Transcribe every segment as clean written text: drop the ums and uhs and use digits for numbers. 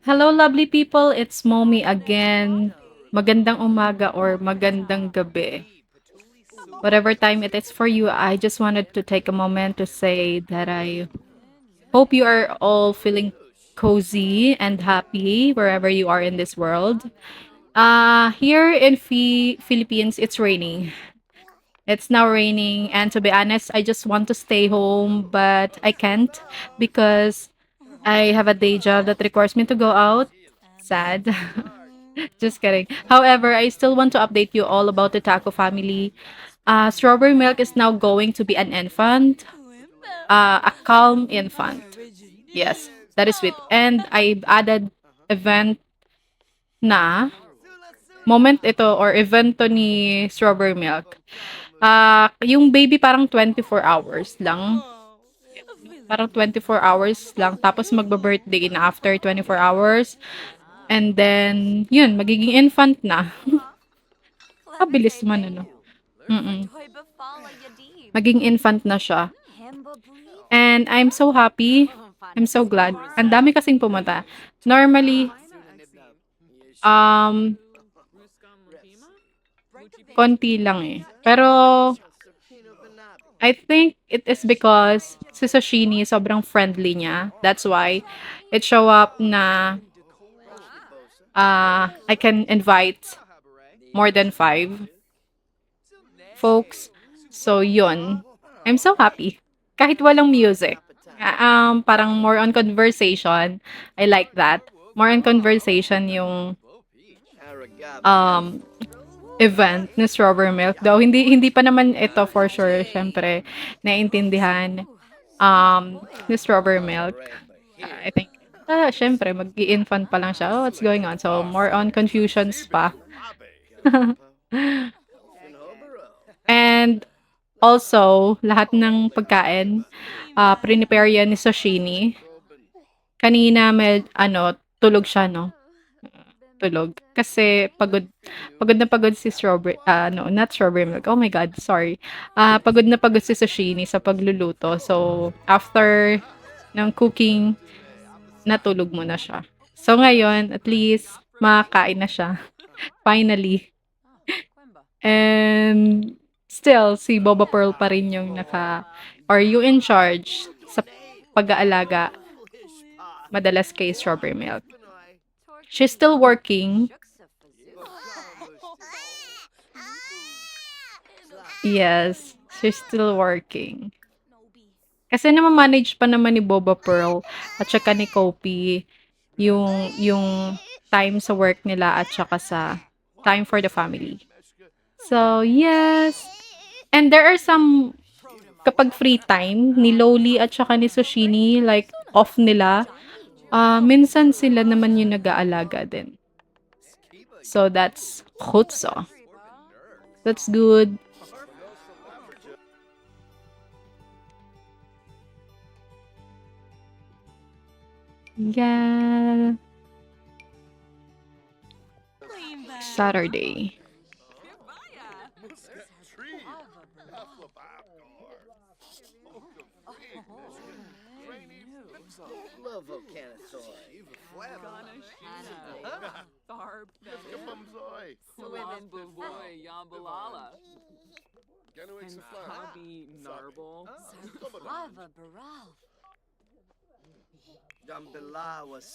Hello, lovely people. It's Momi again. Magandang umaga or magandang gabi. Whatever time it is for you, I just wanted to take a moment to say that I hope you are all feeling cozy and happy wherever you are in this world. Here in Philippines, it's raining. It's now raining, and to be honest, I just want to stay home, but I can't because I have a day job that requires me to go out. Sad. Just kidding. However, I still want to update you all about the taco family. Strawberry Milk is now going to be an infant, a calm infant. Yes, that is sweet. And I added event na moment ito or event to ni Strawberry Milk. Yung baby parang 24 hours lang. Parang 24 hours lang. Tapos magba-birthday na after 24 hours. And then, yun, magiging infant na. Kabilis man, ano. Mm. Maging infant na siya. And I'm so happy. I'm so glad. Ang dami kasing pumunta. Normally, um, konti lang eh. Pero, I think it is because si Sashini sobrang friendly niya. That's why it show up na I can invite more than 5 folks. So, yun. I'm so happy. Kahit walang music. Parang more on conversation. I like that. More on conversation yung um, event ni Strawberry Milk. Though, hindi pa naman ito for sure, syempre, naiintindihan ni Strawberry Milk. I think, syempre, mag-i-infant pa lang siya. Oh, what's going on? So, more on confusions pa. And also, lahat ng pagkain, prepare yan ni Sashini. Kanina tulog siya 'no, tulog. Kasi pagod na pagod si no, not Strawberry Milk, oh my God, sorry. Pagod na pagod si Sashini sa pagluluto. So, after ng cooking, natulog muna siya. So, ngayon, at least makakain na siya, finally. And still, si Boba Pearl pa rin yung or yung in charge sa pag-aalaga madalas kay Strawberry Milk. She's still working. Yes, she's still working. Kasi nama-manage pa naman ni Boba Pearl at saka ni Kopi yung time sa work nila at saka sa time for the family. So, yes. And there are some kapag free time ni Loli at saka ni Sushini, like off nila, minsan sila naman yung nag-aalaga din. So, that's khutso. That's good. Yeah. Saturday.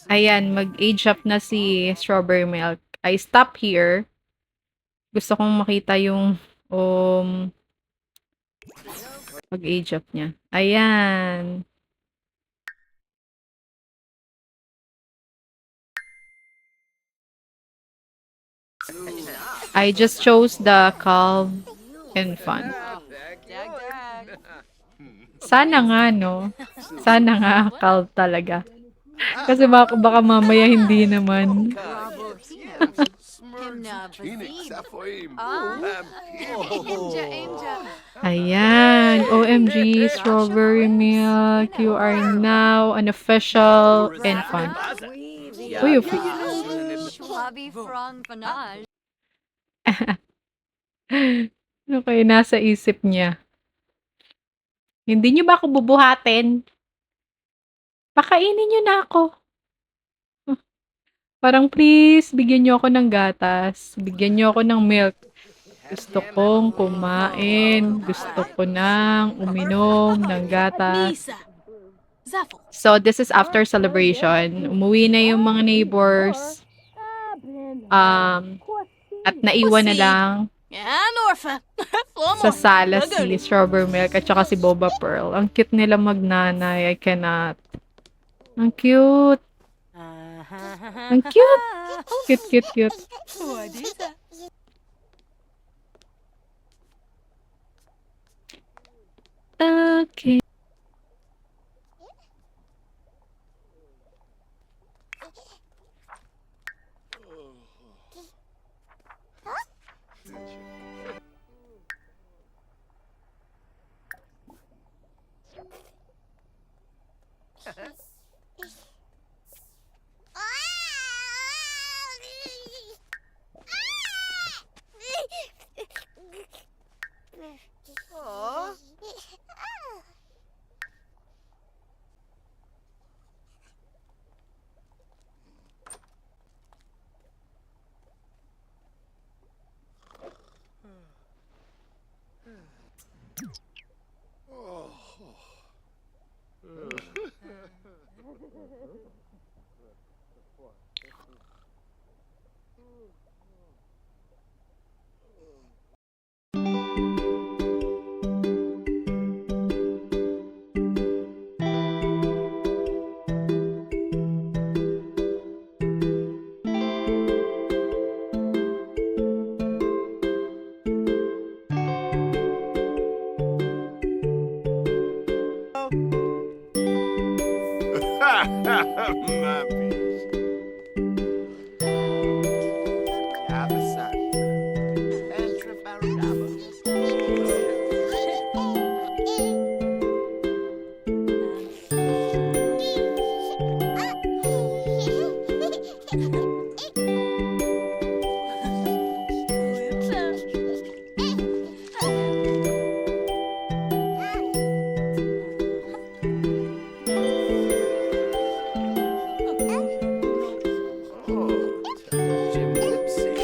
Ayan, mag-age up na si Strawberry Milk. I stop here. Gusto kong makita yung pag-age up niya. Ayan. I just chose the calm infant. Sana nga, no? Sana nga, calm talaga. Kasi baka mamaya hindi naman. Ayan. OMG, Strawberry Milk, you are now an official infant. Uy, okay, nasa isip niya. Hindi niyo ba ako bubuhatin? Pakainin niyo na ako. Parang, "Please, bigyan niyo ako ng gatas, bigyan niyo ako ng milk." Gusto kong kumain, gusto ko ng uminom ng gatas. Misa. Zaffle. So, this is after celebration. Umuwi na yung mga neighbors, at naiwan na Pussy. lang And Orpha. sa Flomon. sala si Laguni. Strawberry Milk at saka si Boba Pearl. Ang cute nila magnanay. I cannot. Ang cute. Ang cute. Cute, cute, cute. What is that? Okay. My piece. Yabasa. Entrabaraba. Oh, Jim Lipsy.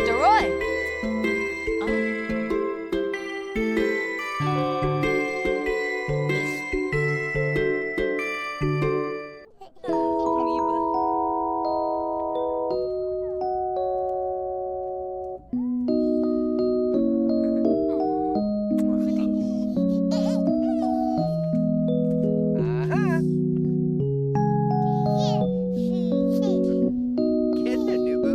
Deroy. Uh-huh. Kinder, Nubu.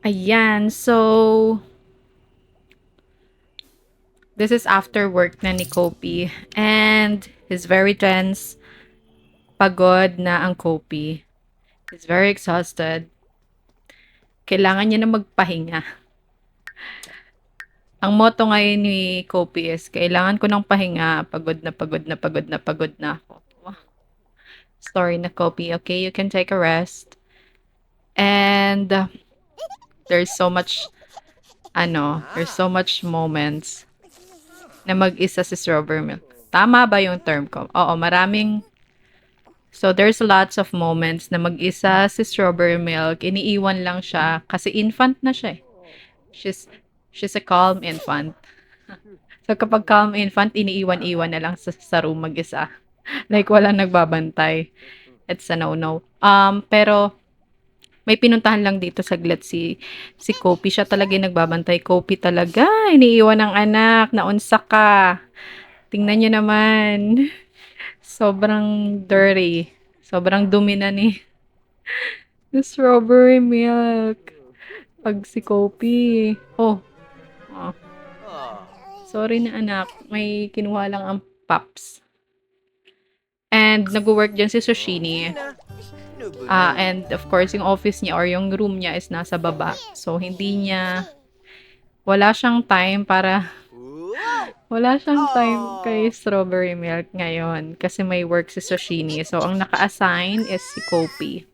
Ayan, so this is after work na ni Kopi. And he's very tense. Pagod na ang Kopi. He's very exhausted. Kailangan niya na magpahinga. Ang motto ngayon ni Kopi is, kailangan ko ng pahinga. Pagod na, pagod na, pagod na, pagod na ako. Story na Kopi. Okay, you can take a rest. And there's so much moments na mag-isa si Strawberry Milk. Tama ba yung term ko? Oo, maraming. So, there's lots of moments na mag-isa si Strawberry Milk. Iniiwan lang siya kasi infant na siya eh. She's a calm infant. So, kapag calm infant, iniiwan-iwan na lang sa room mag-isa. Like, walang nagbabantay. It's a no-no. Pero, may pinuntahan lang dito saglit si Kopi. Siya talaga yung nagbabantay. Kopi talaga. Iniiwan ng anak. Naunsa ka. Tingnan nyo naman. Sobrang dirty. Sobrang dumi na ni the Strawberry Milk. Pag si Kopi. Oh. Sorry na anak. May kinuha lang ang pups. And nag-work dyan si Sushini. And of course, yung office niya or yung room niya is nasa baba. So, wala siyang time kay Strawberry Milk ngayon kasi may work si Sushini. So, ang naka-assign is si Kopi.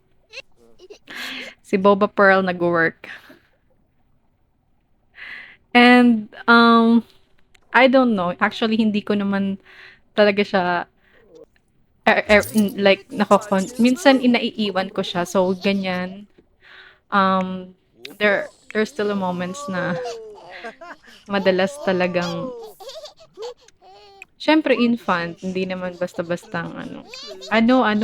Si Boba Pearl nag-work. And, I don't know. Actually, hindi ko naman talaga siya minsan inaiiwan ko siya. So, ganyan. There's still a moments na madalas talagang syempre infant, hindi naman basta-bastang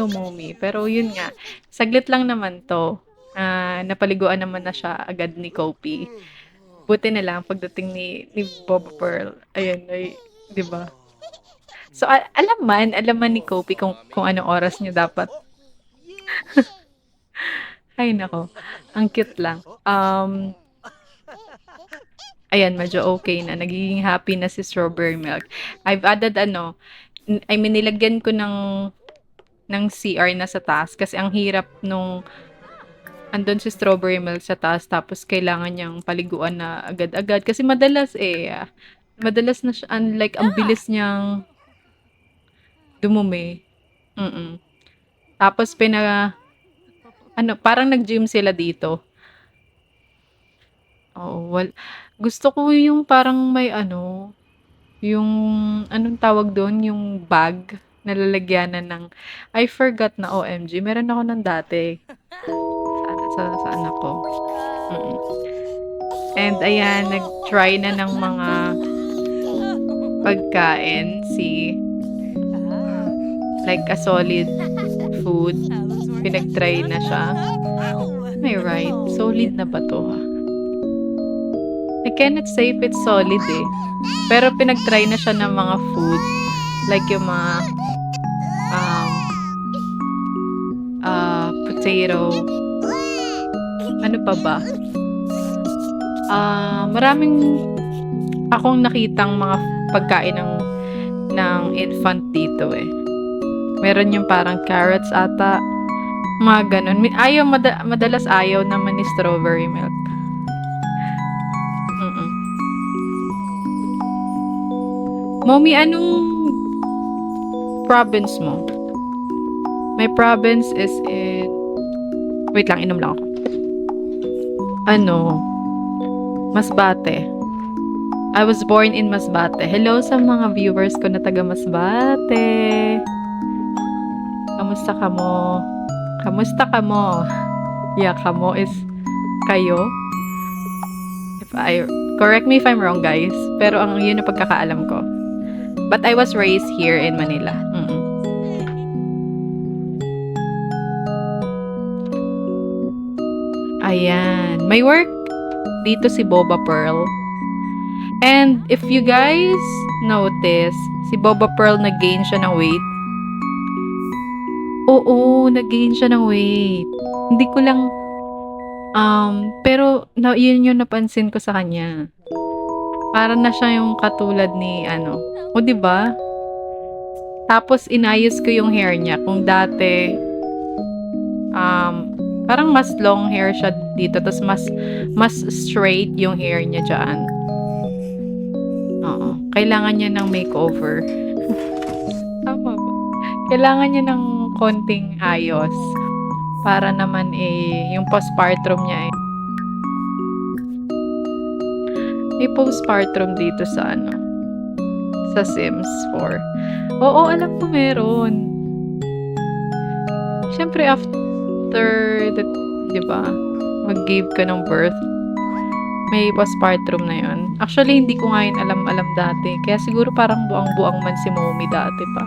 mommy. Pero yun nga, saglit lang naman to. Napaliguan naman na siya agad ni Kopi. Buti na lang pagdating ni Boba Pearl. Ayun, di ba? So, alam man ni Kopi kung anong oras niya dapat. Ay, nako. Ang cute lang. Ayan, medyo okay na. Nagiging happy na si Strawberry Milk. I've added nilagyan ko ng CR na sa taas kasi ang hirap nung andun si Strawberry Milk sa taas tapos kailangan niyang paliguan na agad-agad kasi madalas na siya, unlike ang bilis niyang dumumi. Tapos parang nag-gym sila dito. Gusto ko yung parang may yung anong tawag doon, yung bag na lalagyanan ng, I forgot na OMG, meron ako ng dati. Sa anak ko. And ayan, nag-try na ng mga pagkain like a solid food. Pinag-try na siya. May right. Solid na ba to? I cannot say if it's solid eh. Pero pinag-try na siya ng mga food. Like yung mga potato. Ano pa ba? Maraming akong nakitang mga pagkain ng infant dito eh. Meron yung parang carrots ata. Mga ganun. Madalas ayaw naman ni Strawberry Milk. Mommy, anong province mo? My province is in... Wait lang, inom lang ako. Masbate. I was born in Masbate. Hello sa mga viewers ko na taga Masbate. Kamusta ka mo? Kamusta ka mo? Yeah, kamo is kayo. Correct me if I'm wrong, guys. Pero yun ang pagkakaalam ko. But I was raised here in Manila. Ayan. May work dito si Boba Pearl. And if you guys notice, si Boba Pearl nag-gain siya ng weight. Oo, nag-gain siya ng weight. Pero yun yung napansin ko sa kanya. Para na siya yung katulad ni ano, o 'di ba? Tapos inayos ko yung hair niya kung dati parang mas long hair siya dito tapos mas straight yung hair niya diyan. Oo, kailangan niya ng makeover. Tama ba? Kailangan niya ng konting ayos para naman yung postpartum niya may postpartum dito sa ano, sa Sims 4. Oo, alam ko meron. Siyempre after the, 'di ba, mag-give ka ng birth, may postpartum na 'yon. Actually, hindi ko nga yun alam dati. Kaya siguro parang buang-buang man si Mommy dati pa.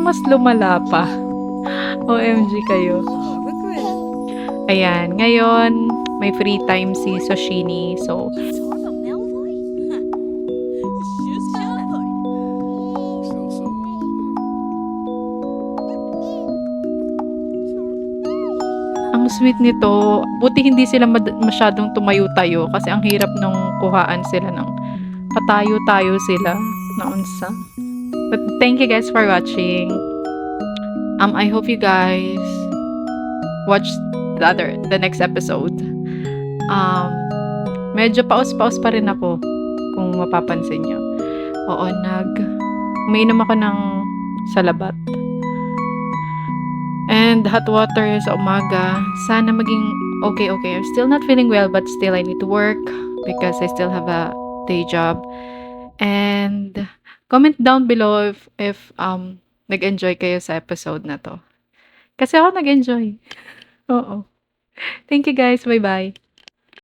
Mas lumala pa. OMG kayo. Ayan, ngayon, may free time si Soshini. So, ang sweet nito. Buti hindi sila masyadong tumayo-tayo kasi ang hirap nung kuhaan sila ng patayo-tayo sila na unsa. But thank you guys for watching. I hope you guys watch the next episode. Medyo paus-paus pa rin ako kung mapapansin nyo. Oo, umiinom ako ng salabat. And hot water sa umaga. Sana maging okay. I'm still not feeling well but still I need to work because I still have a day job. And comment down below if nag-enjoy kayo sa episode na to. Kasi ako nag-enjoy. Oo. Thank you guys. Bye-bye.